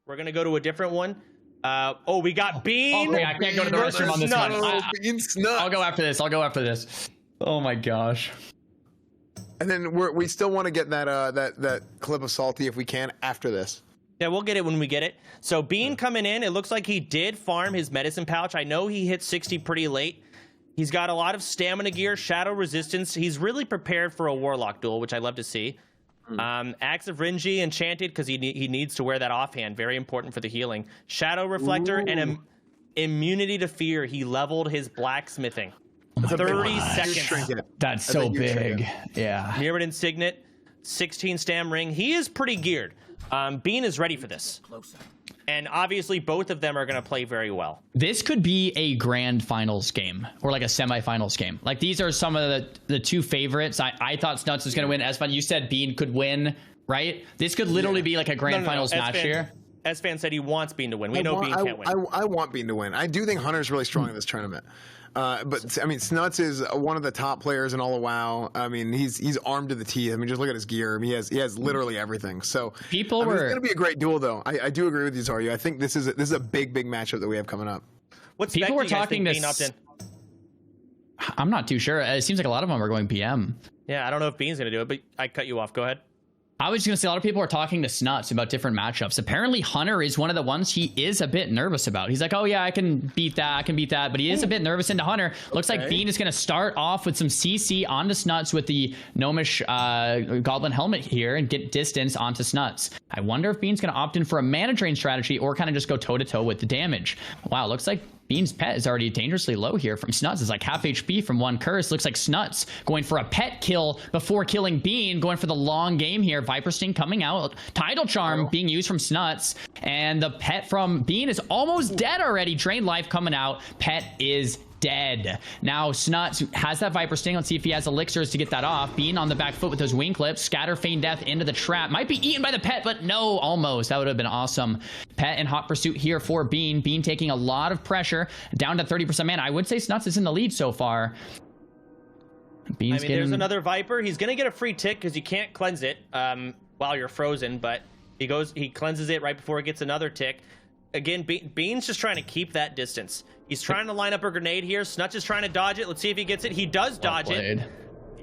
We're gonna go to a different one. Oh, we got Bean. Okay, I can't go to the restroom on this one. Bean Snutz. I'll go after this. I'll go after this. Oh my gosh. And then we still want to get that clip of Salty if we can after this. Yeah, we'll get it when we get it. So Bean coming in, it looks like he did farm his medicine pouch. I know he hit 60 pretty late. He's got a lot of stamina gear, shadow resistance. He's really prepared for a warlock duel, which I love to see. Axe of Rinji enchanted because he needs to wear that offhand. Very important for the healing. Shadow reflector and immunity to fear. He leveled his blacksmithing. 30 seconds. That's so big. Yeah. Mirrored Signet, 16 stam ring. He is pretty geared. Bean is ready for this. And obviously both of them are going to play very well. This could be a grand finals game or like a semifinals game. Like these are some of the two favorites. I thought Snutz was going to win. Esfan, you said Bean could win, right? This could literally be like a grand finals match here. Esfan said he wants Bean to win. We know Bean can't win. I want Bean to win. I do think Hunter's really strong in this tournament. But I mean, Snutz is one of the top players in all of WoW. I mean, he's armed to the teeth. I mean, just look at his gear. I mean, he has literally everything. So it's going to be a great duel, though. I do agree with you, Zaryu. I think this is a big matchup that we have coming up. What people were talking this? I'm not too sure. It seems like a lot of them are going PM. Yeah, I don't know if Bean's going to do it, but I cut you off. Go ahead. I was just going to say a lot of people are talking to Snutz about different matchups. Apparently, Hunter is one of the ones he is a bit nervous about. He's like, oh, yeah, I can beat that. But he is a bit nervous into Hunter. Looks like Bean is going to start off with some CC onto Snutz with the Gnomish Goblin Helmet here and get distance onto Snutz. I wonder if Bean's going to opt in for a mana drain strategy or kind of just go toe-to-toe with the damage. Wow, looks like Bean's pet is already dangerously low here from Snutz. It's like half HP from one curse. Looks like Snutz going for a pet kill before killing Bean, going for the long game here. Viper Sting coming out. Tidal Charm being used from Snutz. And the pet from Bean is almost dead already. Drain life coming out. Pet is dead. Now Snutz has that Viper Sting. Let's see if he has elixirs to get that off. Bean on the back foot with those wing clips. Scatter Feign Death into the trap. Might be eaten by the pet, but no, almost. That would have been awesome. Pet in hot pursuit here for Bean. Bean taking a lot of pressure. Down to 30% mana. I would say Snutz is in the lead so far. Bean's there's another Viper. He's going to get a free tick because you can't cleanse it while you're frozen, but he cleanses it right before it gets another tick. Again, Bean's just trying to keep that distance. He's trying to line up a grenade here. Snutz is trying to dodge it. Let's see if he gets it. He does dodge it.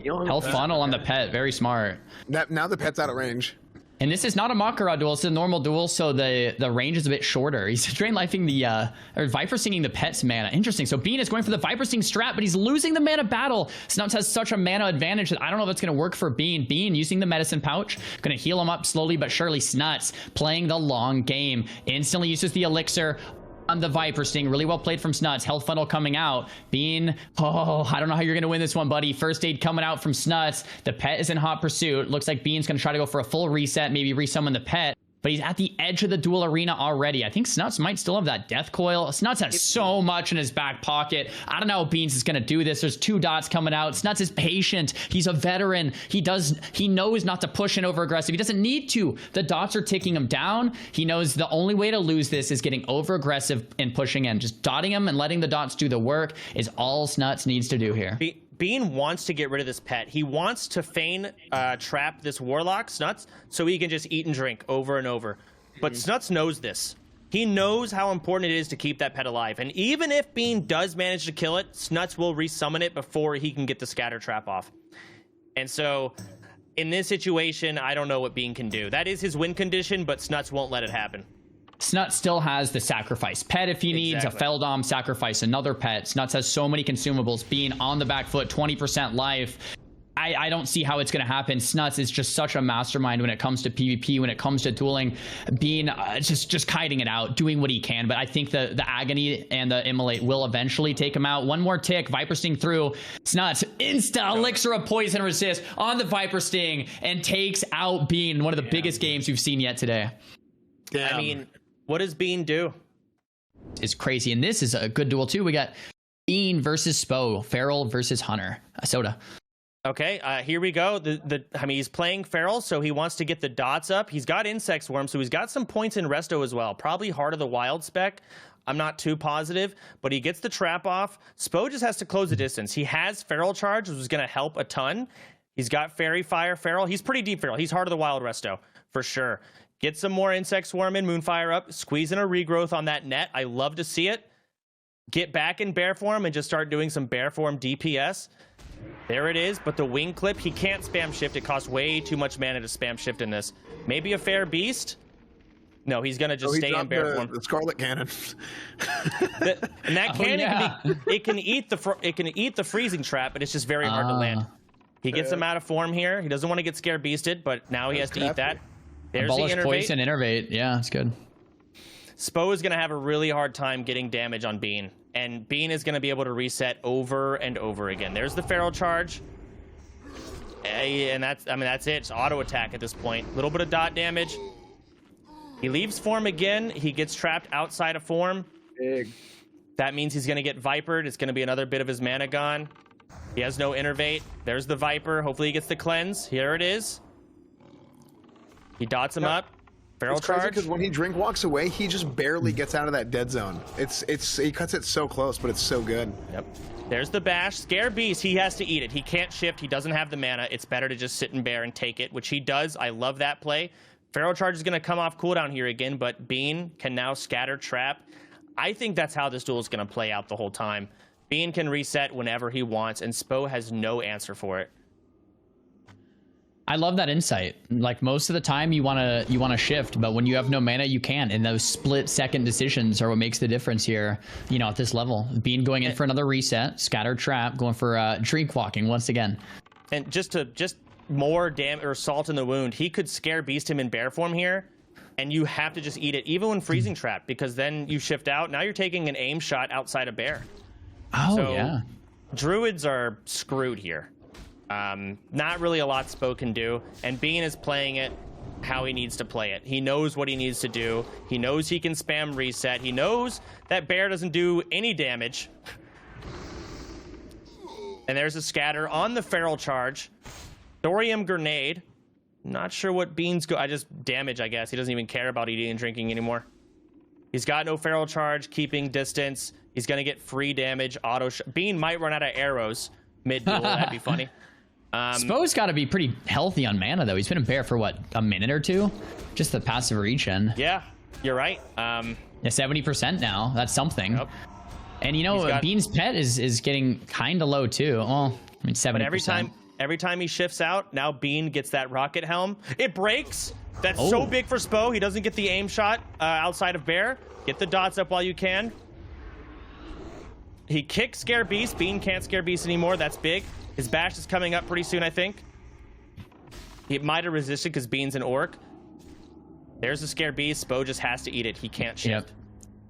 Health funnel on the pet. Very smart. Now the pet's out of range. And this is not a MAK'GORA duel. It's a normal duel, so the range is a bit shorter. He's drain lifing or Viper Stinging the pet's mana. Interesting. So Bean is going for the Viper Sting strat, but he's losing the mana battle. Snutz has such a mana advantage that I don't know if it's going to work for Bean. Bean using the medicine pouch, going to heal him up slowly but surely. Snutz playing the long game. Instantly uses the elixir on the Viper Sting. Really well played from Snutz. Health funnel coming out. Bean, I don't know how you're going to win this one, buddy. First aid coming out from Snutz. The pet is in hot pursuit. Looks like Bean's going to try to go for a full reset, maybe resummon the pet. But he's at the edge of the duel arena already. I think Snutz might still have that death coil. Snutz has so much in his back pocket. I don't know how Beans is going to do this. There's 2 dots coming out. Snutz is patient. He's a veteran. He knows not to push in over aggressive. He doesn't need to. The dots are ticking him down. He knows the only way to lose this is getting over aggressive and pushing in. Just dotting him and letting the dots do the work is all Snutz needs to do here. Bean wants to get rid of this pet. He wants to feign trap this warlock, Snutz, so he can just eat and drink over and over. But Snutz knows this. He knows how important it is to keep that pet alive. And even if Bean does manage to kill it, Snutz will resummon it before he can get the scatter trap off. And so in this situation, I don't know what Bean can do. That is his win condition, but Snutz won't let it happen. Snutz still has the sacrifice pet if he needs a Feldom sacrifice, another pet. Snutz has so many consumables. Being on the back foot, 20% life. I don't see how it's going to happen. Snutz is just such a mastermind when it comes to PvP, when it comes to dueling. Being just kiting it out, doing what he can. But I think the agony and the immolate will eventually take him out. One more tick, Viper Sting through. Snutz insta elixir of poison resist on the Viper Sting and takes out Bean. One of the biggest games we've seen yet today. I mean, what does Bean do? It's crazy. And this is a good duel too. We got Bean versus Spo, Feral versus Hunter. Soda. Okay, here we go. I mean, he's playing Feral, so he wants to get the dots up. He's got Insect Swarm, so he's got some points in Resto as well. Probably Heart of the Wild spec. I'm not too positive, but he gets the trap off. Spo just has to close the distance. He has Feral Charge, which is going to help a ton. He's got Fairy Fire Feral. He's pretty deep Feral. He's Heart of the Wild Resto, for sure. Get some more Insect Swarm in, Moonfire up, squeeze in a regrowth on that net. I love to see it. Get back in bear form and just start doing some bear form DPS. There it is, but the wing clip, he can't spam shift. It costs way too much mana to spam shift in this. Maybe a fair beast? No, he's gonna just stay in bear form. The Scarlet Cannon. And that cannon, it can eat the freezing trap, but it's just very hard to land. He gets him out of form here. He doesn't want to get scare beasted, but now he has to eat that. There's Abolish the poison, innervate. Yeah, it's good. Spo is going to have a really hard time getting damage on Bean, and Bean is going to be able to reset over and over again. There's the Feral Charge, and that's it. It's auto attack at this point. A little bit of dot damage. He leaves form again. He gets trapped outside of form. Big. That means he's going to get Vipered. It's going to be another bit of his mana gone. He has no innervate. There's the Viper. Hopefully he gets the cleanse. Here it is. He dots him up. Feral Charge. Because when he drink walks away, he just barely gets out of that dead zone. He cuts it so close, but it's so good. Yep. There's the bash. Scare Beast, he has to eat it. He can't shift. He doesn't have the mana. It's better to just sit in bear and take it, which he does. I love that play. Feral Charge is going to come off cooldown here again, but Bean can now scatter trap. I think that's how this duel is going to play out the whole time. Bean can reset whenever he wants, and Spo has no answer for it. I love that insight. Like, most of the time you want to shift, but when you have no mana, you can't. And those split-second decisions are what makes the difference here, you know, at this level. Bean going in for another reset, scatter trap, going for drink walking once again. And just more damage or salt in the wound, he could scare beast him in bear form here, and you have to just eat it, even when freezing trap, because then you shift out. Now you're taking an aim shot outside of bear. Oh, so yeah. Druids are screwed here. Not really a lot Spo can do, and Bean is playing it how he needs to play it. He knows what he needs to do. He knows he can spam reset. He knows that bear doesn't do any damage. And there's a scatter on the Feral Charge. Thorium Grenade. Not sure what Bean's I just damage, I guess. He doesn't even care about eating and drinking anymore. He's got no Feral Charge, keeping distance. He's going to get free damage, Bean might run out of arrows mid-duel. That'd be funny. Spo's got to be pretty healthy on mana, though. He's been in bear for, what, a minute or two? Just the passive regen. Yeah, you're right. Yeah, 70% now. That's something. Yep. And, you know, Bean's pet is getting kind of low, too. Well, I mean, 70%. But every time he shifts out, now Bean gets that rocket helm. It breaks. That's so big for Spo. He doesn't get the aim shot outside of bear. Get the dots up while you can. He kicks Scare Beast. Bean can't Scare Beast anymore. That's big. His bash is coming up pretty soon, I think. He might have resisted because Bean's an orc. There's the Scare Beast. Spo just has to eat it. He can't shift. Yep.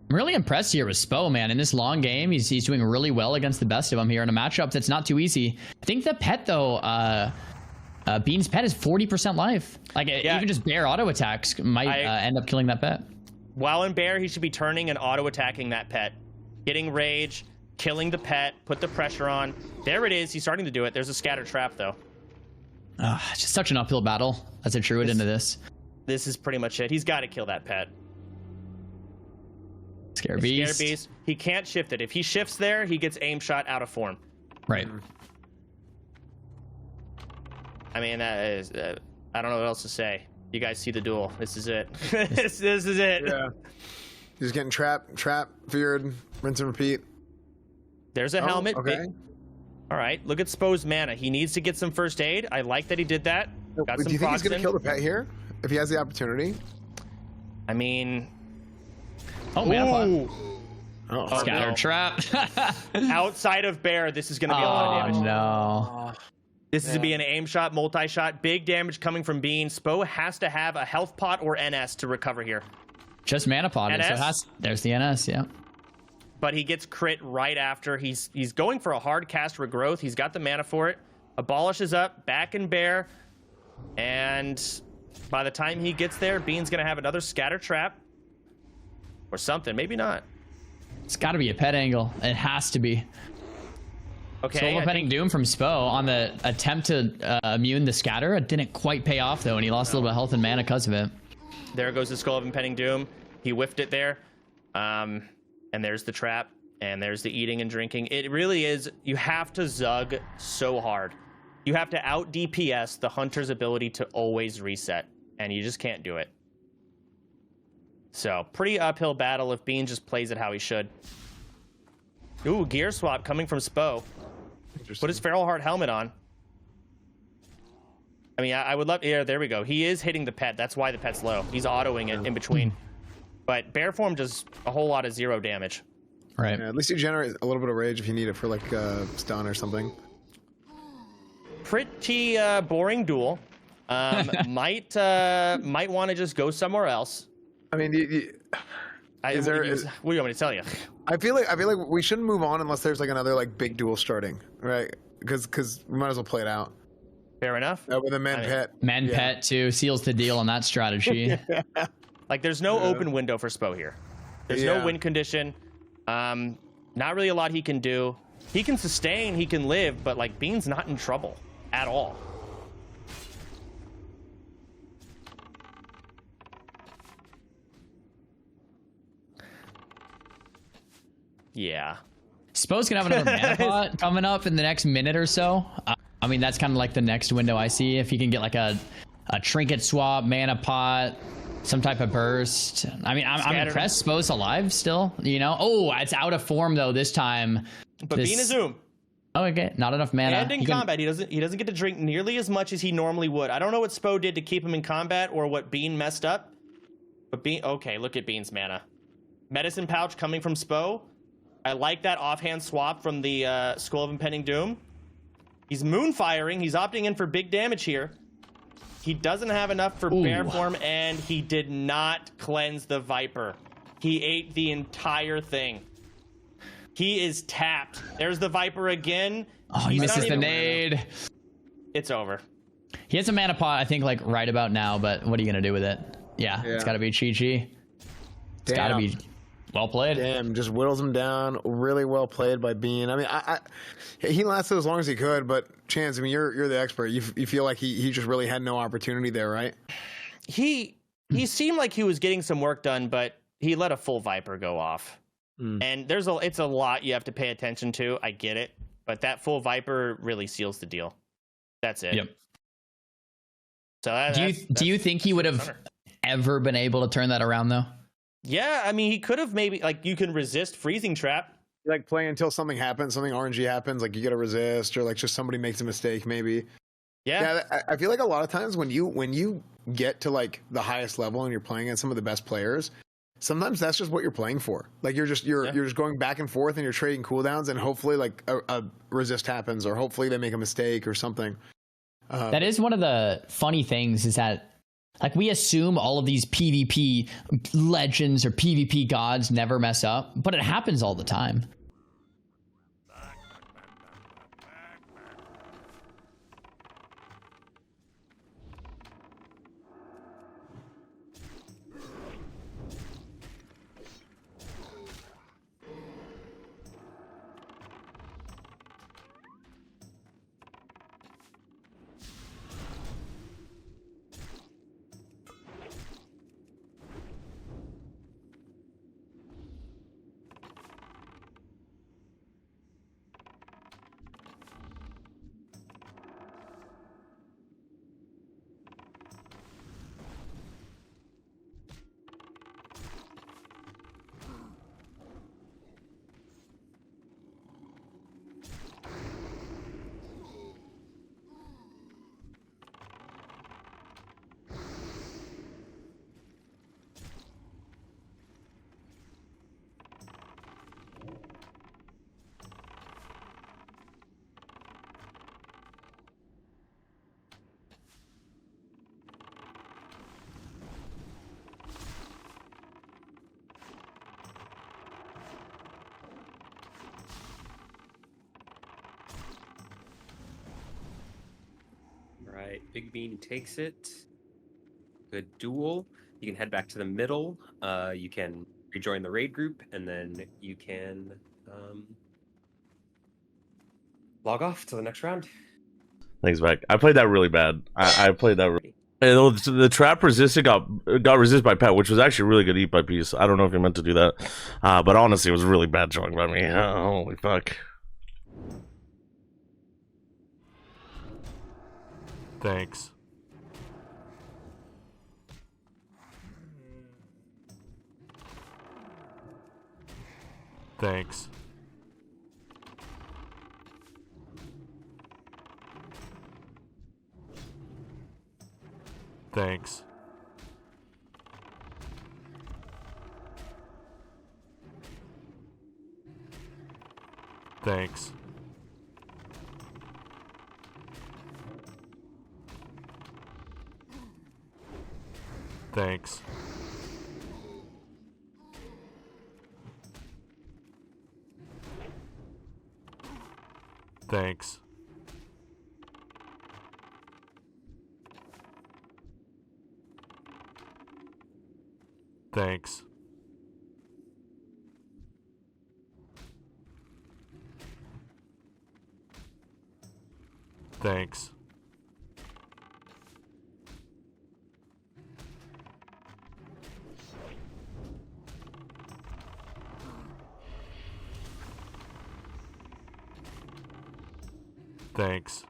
I'm really impressed here with Spo, man. In this long game, he's doing really well against the best of them here in a matchup that's not too easy. I think the pet, though, Bean's pet is 40% life. Like, even just bear auto attacks might end up killing that pet. While in bear, he should be turning and auto attacking that pet. Getting rage, killing the pet, put the pressure on. There it is. He's starting to do it. There's a scatter trap, though. It's just such an uphill battle as a druid into this. This is pretty much it. He's got to kill that pet. Scare Beast. He can't shift it. If he shifts there, he gets aim shot out of form. Right. I mean, that is... I don't know what else to say. You guys see the duel. This is it. this is it. Yeah. He's getting trap, feared, rinse and repeat. There's a helmet. Okay. All right. Look at Spo's mana. He needs to get some first aid. I like that he did that. Got Do some you think he's going to in. kill the pet here if he has the opportunity? I mean... mana pot. Scatter trap. Outside of bear, this is going to be a lot of damage. No. This is to be an aim shot, multi-shot. Big damage coming from Bean. Spo has to have a health pot or NS to recover here. Just mana pot. NS? So there's the NS, yeah. But he gets crit right after. He's going for a hard cast regrowth. He's got the mana for it. Abolish is up, back in bear. And by the time he gets there, Bean's going to have another scatter trap. Or something. Maybe not. It's got to be a pet angle. It has to be. Okay. Solo petting Doom from Spo on the attempt to immune the scatter. It didn't quite pay off, though, and he lost a little bit of health and mana because of it. There goes the Skull of Impending Doom. He whiffed it there. And there's the trap. And there's the eating and drinking. It really is. You have to Zug so hard. You have to out DPS the Hunter's ability to always reset. And you just can't do it. So pretty uphill battle if Bean just plays it how he should. Ooh, gear swap coming from Spo. Put his Feral Heart helmet on. I mean, I would love... Yeah, there we go. He is hitting the pet. That's why the pet's low. He's autoing it in between. But Bear Form does a whole lot of 0 damage. Right. Yeah, at least you generate a little bit of rage if you need it for like stun or something. Pretty boring duel. Might want to just go somewhere else. I mean, what do you want me to tell you? I feel like we shouldn't move on unless there's like another like big duel starting, right? Because we might as well play it out. Fair enough. With a pet. Pet too seals the deal on that strategy. Like there's no open window for Spo here. There's no win condition. Not really a lot he can do. He can sustain, he can live, but like Bean's not in trouble at all. Yeah. Spohs gonna have another mana pot coming up in the next minute or so. I mean, that's kind of like the next window I see. If you can get like a trinket swap, mana pot, some type of burst. I mean, I'm impressed. Spohs alive still, you know? Oh, it's out of form though this time. But Bean is Zoom. Oh, okay. Not enough mana. And in combat, he doesn't get to drink nearly as much as he normally would. I don't know what Spo did to keep him in combat or what Bean messed up. But Bean, okay, look at Bean's mana. Medicine pouch coming from Spo. I like that offhand swap from the Skull of Impending Doom. He's moonfiring. He's opting in for big damage here. He doesn't have enough for Bear Form, and he did not cleanse the Viper. He ate the entire thing. He is tapped. There's the Viper again. Oh, he misses the nade. It's over. He has a mana pot, I think, like right about now, but what are you going to do with it? Yeah, it's got to be Chi-Chi. It's got to be well played. Damn, just whittles him down. Really well played by Bean. I mean, he lasted as long as he could, but Chance, I mean, you're the expert. You feel like he just really had no opportunity there, right? He seemed like he was getting some work done, but he let a full Viper go off. And it's a lot you have to pay attention to. I get it, but that full Viper really seals the deal. That's it. Yep. So do you think he would have ever been able to turn that around though? Yeah, I mean, he could have maybe, like, you can resist freezing trap. Like playing until something happens, something RNG happens, like you got to resist, or like just somebody makes a mistake, maybe. Yeah, I feel like a lot of times when you get to like the highest level and you're playing against some of the best players, sometimes that's just what you're playing for. Like you're just going back and forth and you're trading cooldowns, and hopefully like a resist happens, or hopefully they make a mistake or something. That is one of the funny things, is that like we assume all of these PvP legends or PvP gods never mess up, but it happens all the time. Right, Big Bean takes it. Good duel. You can head back to the middle. You can rejoin the raid group, and then you can log off to the next round. Thanks, Beck. I played that really bad. I played that really... The trap resisted got resisted by Pet, which was actually really good eat by piece. I don't know if you meant to do that, but honestly, it was really bad showing by me. Holy fuck. Thanks. Thanks. Thanks. Thanks. Thanks. Thanks. Thanks. Thanks. Thanks.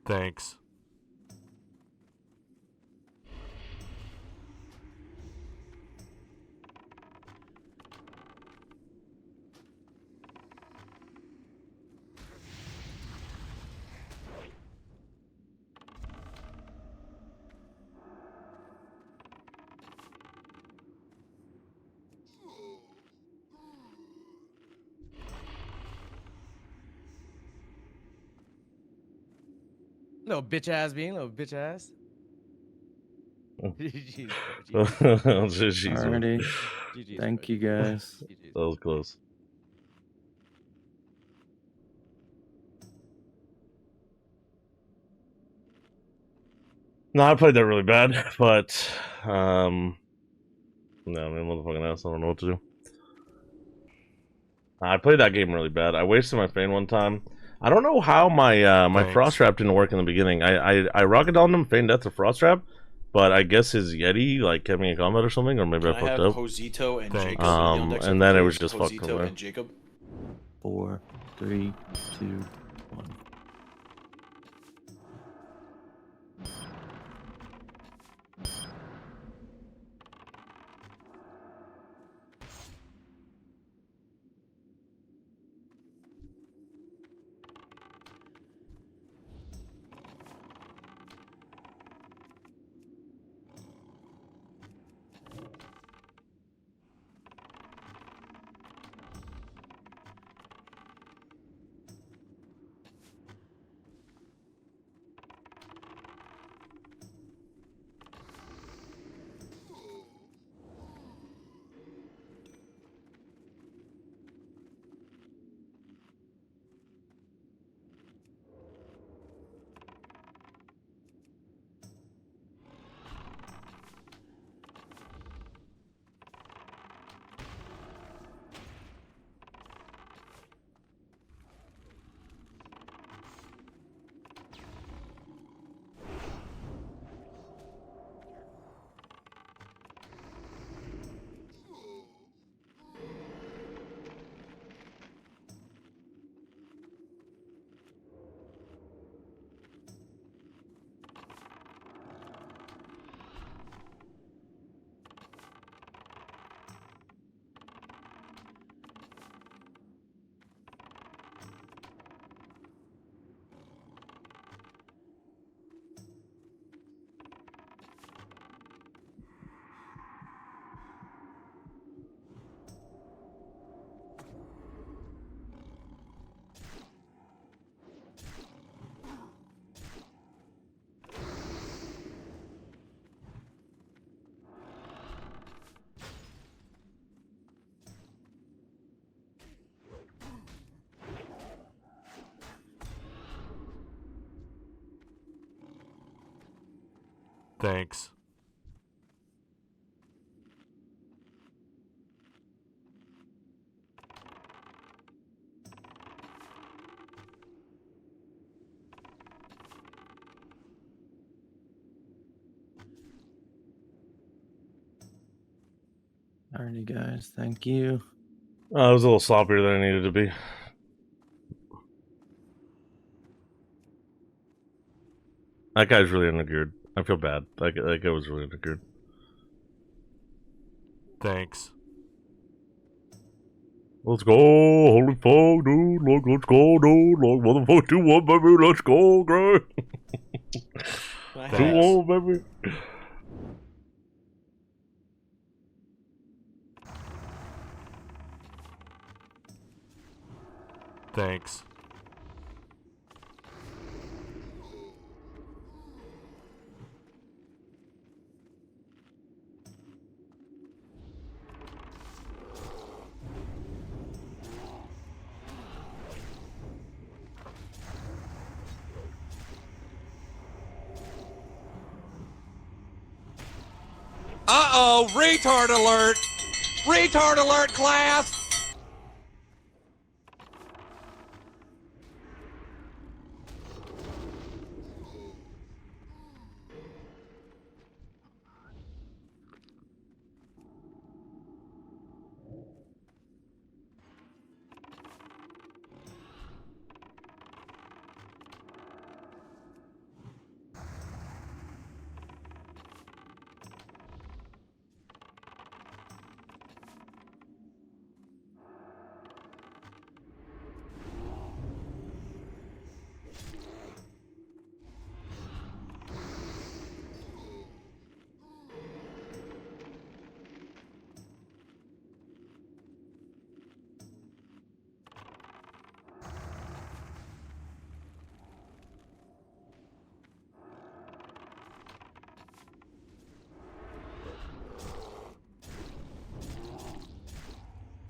Thanks. Little bitch ass being, little bitch ass. GG's, bro. GG's. Alrighty. GG's, Thank bro. you guys. GG's. That was close. No, I played that really bad, but no, I mean, motherfucking ass. I don't know what to do. I played that game really bad. I wasted my Fane one time. I don't know how my my Thanks. Frost Trap didn't work in the beginning. I rocket downed him, Fane Death to Frost Trap, but I guess his Yeti like kept me in combat or something, or maybe I I fucked have up. Josito and Thanks. Jacob. Neon decks And are then it was complete. just fucked from Josito there. and Jacob. 4, 3, 2, 1. Thanks. Alrighty, guys. Thank you. I was a little sloppier than I needed to be. That guy's really undergeared. I feel bad. That guy was really undergeared. Thanks. Let's go, holy fuck, dude. Look, let's go, dude. Look, motherfucker, 2-1, baby. Let's go, guy. 2-1, baby. Thanks. Uh-oh, retard alert! Retard alert, class!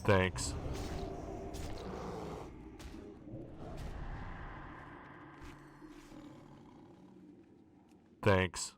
Thanks. Thanks.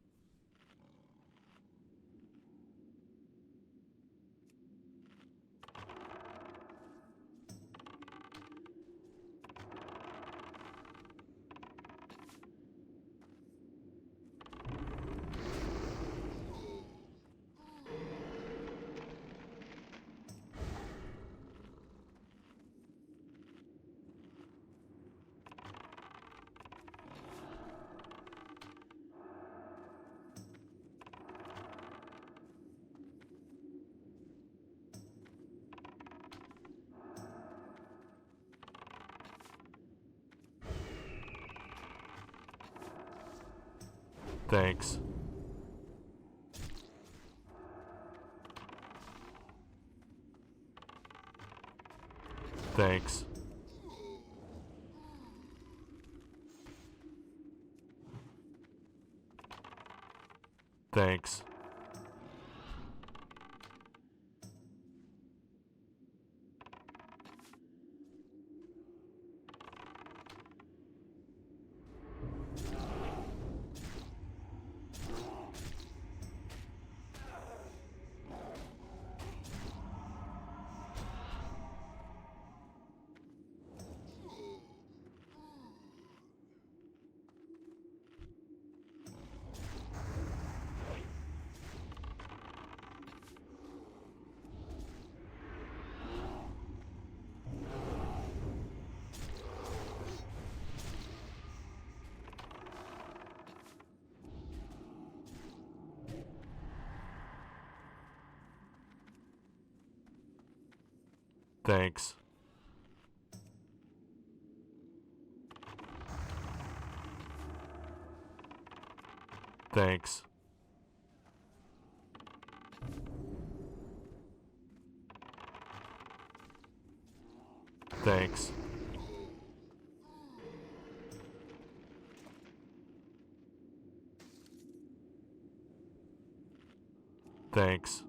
Thanks. Thanks. Thanks. Thanks. Thanks. Thanks. Thanks.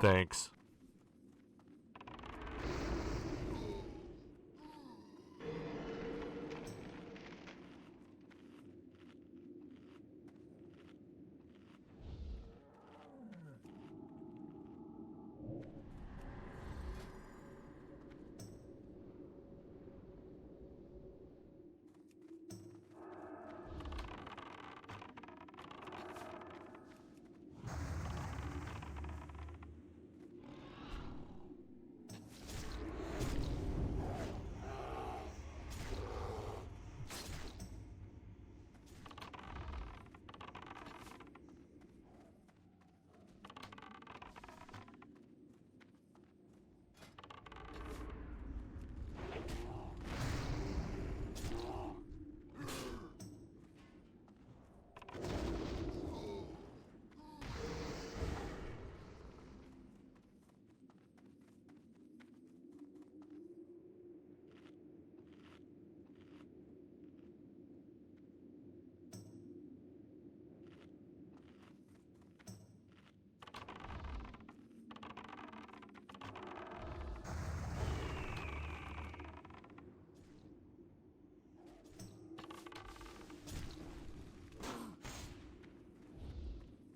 Thanks.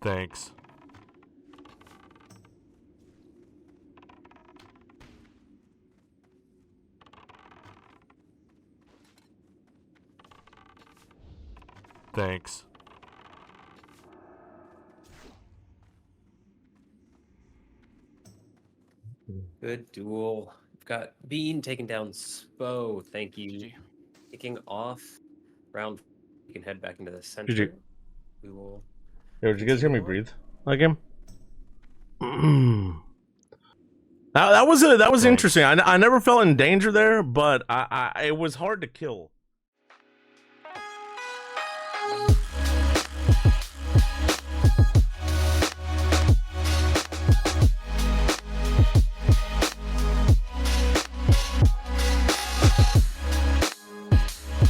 Thanks. Thanks. Good duel. We've got Bean taking down Spo. Thank you. Kicking off round. You can head back into the center. GG. We will. Yo, did you guys hear me continue on. breathe like him? That was interesting. I never felt in danger there, but it was hard to kill.